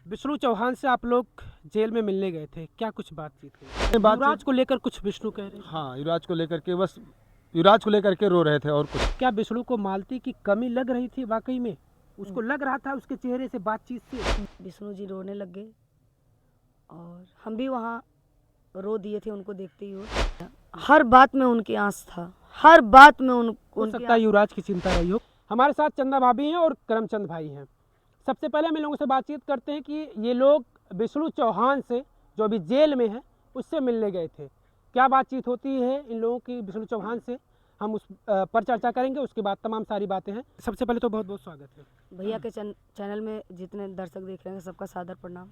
विष्णु चौहान से आप लोग जेल में मिलने गए थे, क्या कुछ बातचीत हुई? बातचीत युवराज को लेकर कुछ विष्णु कह रहे हैं। हाँ, युवराज को लेकर के बस युवराज को लेकर के रो रहे थे और कुछ। क्या विष्णु को मालती की कमी लग रही थी? वाकई में उसको लग रहा था उसके चेहरे से, बातचीत से। विष्णु जी रोने लग गए और हम भी वहाँ रो दिए थे उनको देखते हुए। हर बात में उनकी आंस था, हर बात में हो सकता है युवराज की चिंता रही हो। हमारे साथ चंदा भाभी हैं और करमचंद भाई हैं। सबसे पहले हम इन लोगों से बातचीत करते हैं कि ये लोग विष्णु चौहान से, जो अभी जेल में है, उससे मिलने गए थे। क्या बातचीत होती है इन लोगों की विष्णु चौहान से, हम उस पर चर्चा करेंगे। उसके बाद तमाम सारी बातें हैं। सबसे पहले तो बहुत बहुत स्वागत है भैया के चैनल में जितने दर्शक देख रहे हैं सबका सादर प्रणाम।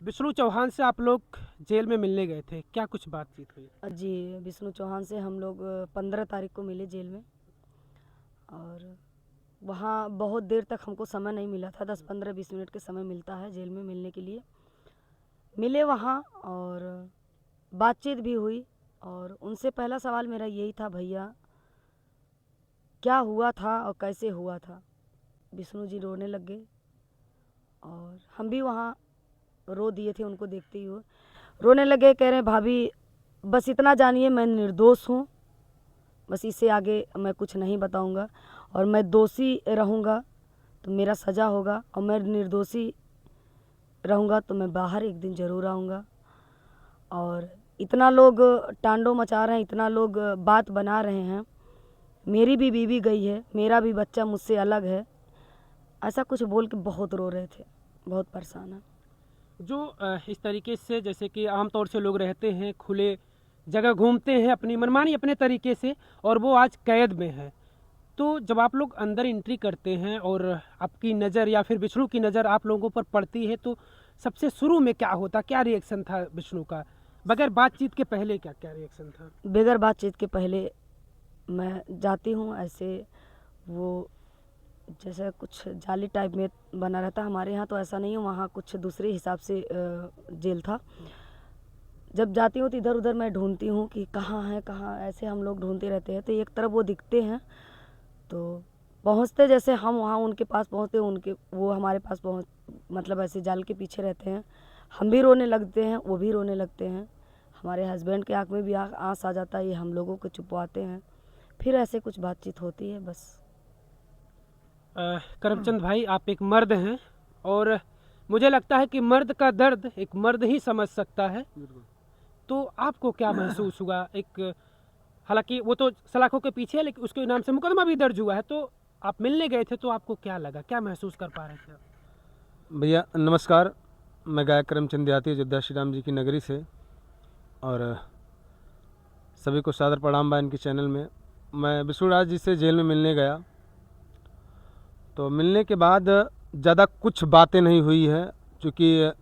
विष्णु चौहान से आप लोग जेल में मिलने गए थे, क्या कुछ बातचीत हुई? जी, विष्णु चौहान से हम लोग 15 तारीख को मिले जेल में और वहाँ बहुत देर तक हमको समय नहीं मिला था। 10-15-20 मिनट के समय मिलता है जेल में मिलने के लिए। मिले वहाँ और बातचीत भी हुई और उनसे पहला सवाल मेरा यही था, भैया क्या हुआ था और कैसे हुआ था। विष्णु जी रोने लग गए और हम भी वहाँ रो दिए थे उनको देखते हुए। रोने लगे, कह रहे भाभी बस इतना जानिए मैं निर्दोष हूँ, बस इससे आगे मैं कुछ नहीं बताऊँगा और मैं दोषी रहूँगा तो मेरा सज़ा होगा और मैं निर्दोषी रहूँगा तो मैं बाहर एक दिन ज़रूर आऊँगा। और इतना लोग टांडो मचा रहे हैं, इतना लोग बात बना रहे हैं, मेरी भी बीवी गई है, मेरा भी बच्चा मुझसे अलग है, ऐसा कुछ बोल के बहुत रो रहे थे, बहुत परेशान है। जो इस तरीके से, जैसे कि आमतौर से लोग रहते हैं, खुले जगह घूमते हैं अपनी मनमानी अपने तरीके से, और वो आज कैद में है, तो जब आप लोग अंदर एंट्री करते हैं और आपकी नज़र या फिर विष्णु की नज़र आप लोगों पर पड़ती है, तो सबसे शुरू में क्या होता, क्या रिएक्शन था विष्णु का? बगैर बातचीत के पहले क्या क्या रिएक्शन था? बगैर बातचीत के पहले मैं जाती हूँ, ऐसे वो जैसे कुछ जाली टाइप में बना रहता, हमारे यहाँ तो ऐसा नहीं है, वहाँ कुछ दूसरे हिसाब से जेल था। जब जाती हूँ तो इधर उधर मैं ढूंढती हूँ कि कहाँ है कहाँ, ऐसे हम लोग ढूंढते रहते हैं। तो एक तरफ वो दिखते हैं तो पहुँचते, जैसे हम वहाँ उनके पास पहुँचते, उनके वो हमारे पास पहुँच, मतलब ऐसे जाल के पीछे रहते हैं। हम भी रोने लगते हैं, वो भी रोने लगते हैं, हमारे हस्बैंड के आँख में भी आँस आ जाता है, ये हम लोगों को छुपवाते हैं, फिर ऐसे कुछ बातचीत होती है बस। करमचंद भाई, आप एक मर्द हैं और मुझे लगता है कि मर्द का दर्द एक मर्द ही समझ सकता है, तो आपको क्या महसूस हुआ? एक, हालांकि वो तो सलाखों के पीछे है, लेकिन उसके नाम से मुकदमा भी दर्ज हुआ है, तो आप मिलने गए थे तो आपको क्या लगा, क्या महसूस कर पा रहे थे आप? भैया नमस्कार, मैं गायक करमचंद देहाती अयोध्या श्री राम जी की नगरी से, और सभी को सादर प्रणाम बा इनके चैनल में। मैं विष्णु राज जी से जेल में मिलने गया, तो मिलने के बाद ज़्यादा कुछ बातें नहीं हुई है, क्योंकि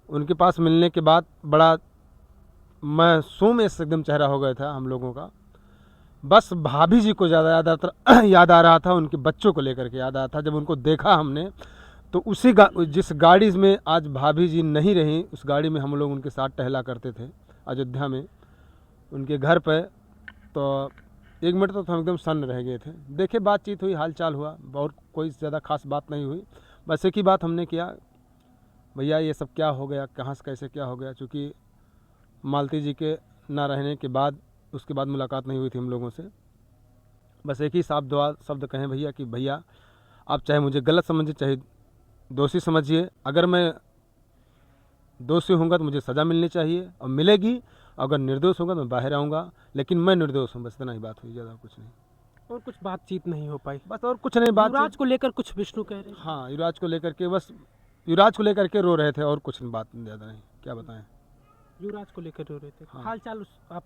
उनके पास मिलने के बाद बड़ा मासूम एकदम चेहरा हो गया था हम लोगों का। बस भाभी जी को ज़्यादा याद आ रहा था, उनके बच्चों को लेकर के याद आ रहा था। जब उनको देखा हमने तो उसी जिस गाड़ी में आज भाभी जी नहीं रहीं, उस गाड़ी में हम लोग उनके साथ टहला करते थे अयोध्या में उनके घर पे। तो एक मिनट तो हम एकदम सन्न रह गए थे। देखे, बातचीत हुई, हालचाल हुआ, और कोई ज़्यादा खास बात नहीं हुई। बस एक ही बात हमने किया, भैया ये सब क्या हो गया, कहाँ से कैसे क्या हो गया, क्योंकि मालती जी के ना रहने के बाद उसके बाद मुलाकात नहीं हुई थी हम लोगों से। बस एक ही शब्द कहें भैया कि भैया आप चाहे मुझे गलत समझिए, चाहे दोषी समझिए, अगर मैं दोषी होऊंगा तो मुझे सज़ा मिलनी चाहिए और मिलेगी, अगर निर्दोष होगा तो मैं बाहर आऊँगा, लेकिन मैं निर्दोष हूँ। बस इतना ही बात हुई, ज़्यादा कुछ नहीं। और कुछ बातचीत नहीं हो पाई? बस और कुछ नहीं। युवराज को लेकर कुछ विष्णु कह रहे हैं। हाँ, युवराज को लेकर के, बस युवराज को लेकर के रो रहे थे और कुछ बात ज़्यादा नहीं, क्या बताएं। युवराज को लेकर रो रहे थे। हाँ। हाल चाल आप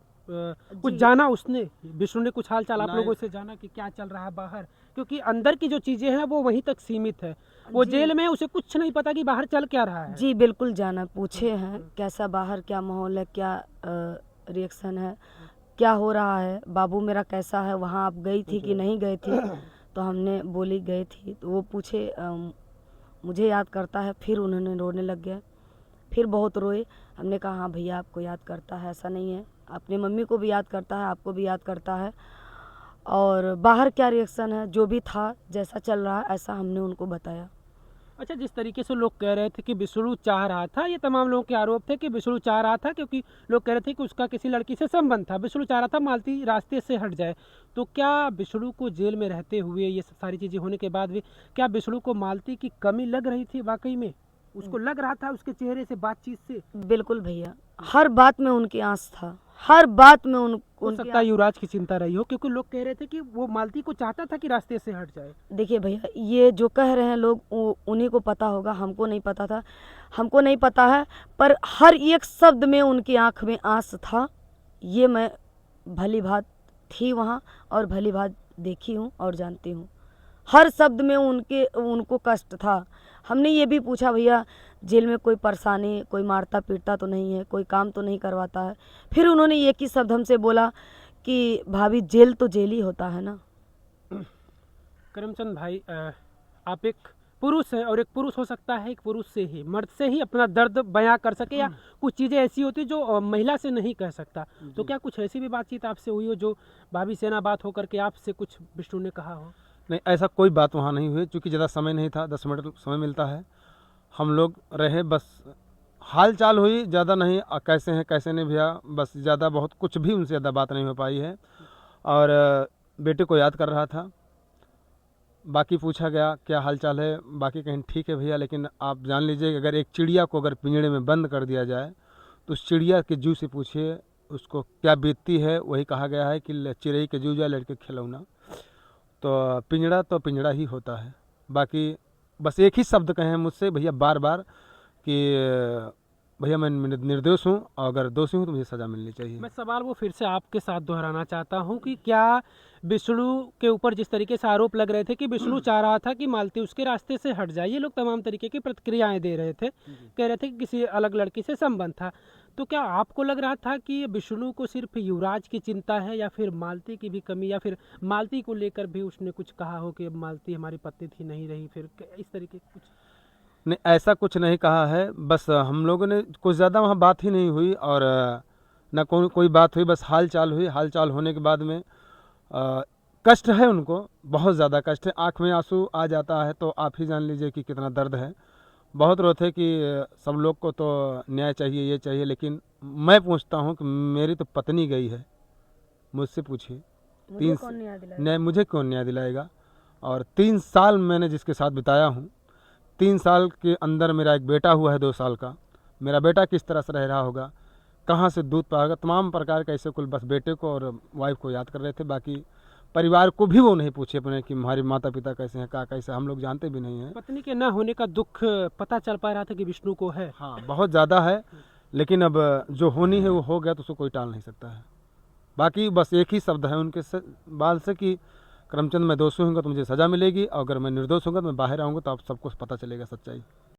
कुछ जाना, उसने, विष्णु ने कुछ हाल चाल आप नहीं। लोगों से जाना कि क्या चल रहा है बाहर? क्योंकि अंदर की जो चीजें हैं वो वहीं तक सीमित है, वो जेल में, उसे कुछ नहीं पता कि बाहर चल क्या रहा है। जी बिल्कुल जाना, पूछे हैं कैसा बाहर, क्या माहौल है, क्या रिएक्शन है, क्या हो रहा है, बाबू मेरा कैसा है, वहाँ आप गई थी कि नहीं गई थी? तो हमने बोली गई थी। तो वो पूछे मुझे याद करता है, फिर उन्होंने रोने लग गए, फिर बहुत रोए। हमने कहा हाँ भैया आपको याद करता है, ऐसा नहीं है, अपनी मम्मी को भी याद करता है, आपको भी याद करता है, और बाहर क्या रिएक्शन है, जो भी था जैसा चल रहा है ऐसा हमने उनको बताया। अच्छा, जिस तरीके से लोग कह रहे थे कि विष्णु चाह रहा था, ये तमाम लोगों के आरोप थे कि विष्णु चाह रहा था, क्योंकि लोग कह रहे थे कि उसका किसी लड़की से संबंध था, विष्णु चाह रहा था मालती रास्ते से हट जाए। तो क्या विष्णु को जेल में रहते हुए, ये सब सारी चीज़ें होने के बाद भी, क्या विष्णु को मालती की कमी लग रही थी वाकई में? उसको लग रहा था उसके चेहरे से, बातचीत से? बिल्कुल भैया, हर बात में उनकी आँच था, हर बात में हो उनकी सकता है युवराज की चिंता रही हो, क्योंकि लोग कह रहे थे कि वो मालती को चाहता था कि रास्ते से हट जाए। देखिए भैया, ये जो कह रहे हैं लोग उन्हीं को पता होगा, हमको नहीं पता था, हमको नहीं पता है। पर हर एक शब्द में उनकी आंख में आंस था, ये मैं भली भात थी वहाँ और भली भात देखी हूँ और जानती हूँ। हर शब्द में उनको कष्ट था। हमने ये भी पूछा, भैया जेल में कोई परेशानी, कोई मारता पीटता तो नहीं है, कोई काम तो नहीं करवाता है? फिर उन्होंने एक ही शब्द हमसे बोला कि भाभी जेल तो जेल ही होता है ना। करमचंद भाई, आप एक पुरुष हैं, और एक पुरुष हो सकता है एक पुरुष से ही, मर्द से ही अपना दर्द बयां कर सके, या कुछ चीज़ें ऐसी होती जो महिला से नहीं कह सकता। तो क्या कुछ ऐसी भी बातचीत आपसे हुई हो जो भाभी सेना बात होकर के आपसे कुछ विष्णु ने कहा हो? नहीं, ऐसा कोई बात वहाँ नहीं हुई, क्योंकि ज़्यादा समय नहीं था, 10 मिनट समय मिलता है। हम लोग रहे, बस हाल चाल हुई, ज़्यादा नहीं, कैसे हैं कैसे नहीं भैया, बस ज़्यादा बहुत कुछ भी उनसे ज़्यादा बात नहीं हो पाई है। और बेटे को याद कर रहा था, बाकी पूछा गया क्या हाल चाल है, बाकी कहीं ठीक है भैया, लेकिन आप जान लीजिए अगर एक चिड़िया को अगर पिंजड़े में बंद कर दिया जाए तो उस चिड़िया के जू से पूछिए उसको क्या बीतती है। वही कहा गया है कि चिड़ै के जू जा लड़के खिलौना, तो पिंजड़ा ही होता है। बाकी बस एक ही शब्द कहें मुझसे भैया बार बार कि भैया मैं निर्दोष हूँ, और अगर दोषी हूँ तो मुझे सज़ा मिलनी चाहिए। मैं सवाल वो फिर से आपके साथ दोहराना चाहता हूँ कि क्या विष्णु के ऊपर जिस तरीके से आरोप लग रहे थे कि विष्णु चाह रहा था कि मालती उसके रास्ते से हट जाए, ये लोग तमाम तरीके की प्रतिक्रियाएं दे रहे थे, कह रहे थे कि किसी अलग लड़की से संबंध था, तो क्या आपको लग रहा था कि विष्णु को सिर्फ युवराज की चिंता है, या फिर मालती की भी कमी, या फिर मालती को लेकर भी उसने कुछ कहा हो कि अब मालती हमारी पत्नी थी नहीं रही, फिर इस तरीके कुछ? नहीं, ऐसा कुछ नहीं कहा है, बस हम लोगों ने कुछ ज़्यादा वहाँ बात ही नहीं हुई, और ना कोई बात हुई, बस हाल चाल हुई। हाल चाल होने के बाद में कष्ट है उनको, बहुत ज़्यादा कष्ट है, आँख में आंसू आ जाता है तो आप ही जान लीजिए कि कितना दर्द है। बहुत रोते कि सब लोग को तो न्याय चाहिए, ये चाहिए, लेकिन मैं पूछता हूँ कि मेरी तो पत्नी गई है, मुझसे पूछिए मुझे कौन न्याय दिलाएगा? न्याय मुझे कौन न्याय दिलाएगा। और 3 साल मैंने जिसके साथ बिताया हूँ, 3 साल के अंदर मेरा एक बेटा हुआ है 2 साल का, मेरा बेटा किस तरह से रह रहा होगा, कहाँ से दूध पाएगा, तमाम प्रकार का ऐसे कुल बस बेटे को और वाइफ को याद कर रहे थे। बाकी परिवार को भी वो नहीं पूछे अपने कि हमारे माता पिता कैसे हैं, क्या कैसे, हम लोग जानते भी नहीं हैं। पत्नी के न होने का दुख पता चल पा रहा था कि विष्णु को है? हाँ, बहुत ज़्यादा है, लेकिन अब जो होनी है वो हो गया, तो उसको कोई टाल नहीं सकता है। बाकी बस एक ही शब्द है उनके बाल से कि करमचंद मैं दोषी होऊंगा तो मुझे सज़ा मिलेगी, और अगर मैं निर्दोष होऊंगा तो मैं बाहर आऊँगा तो आप सबको पता चलेगा सच्चाई।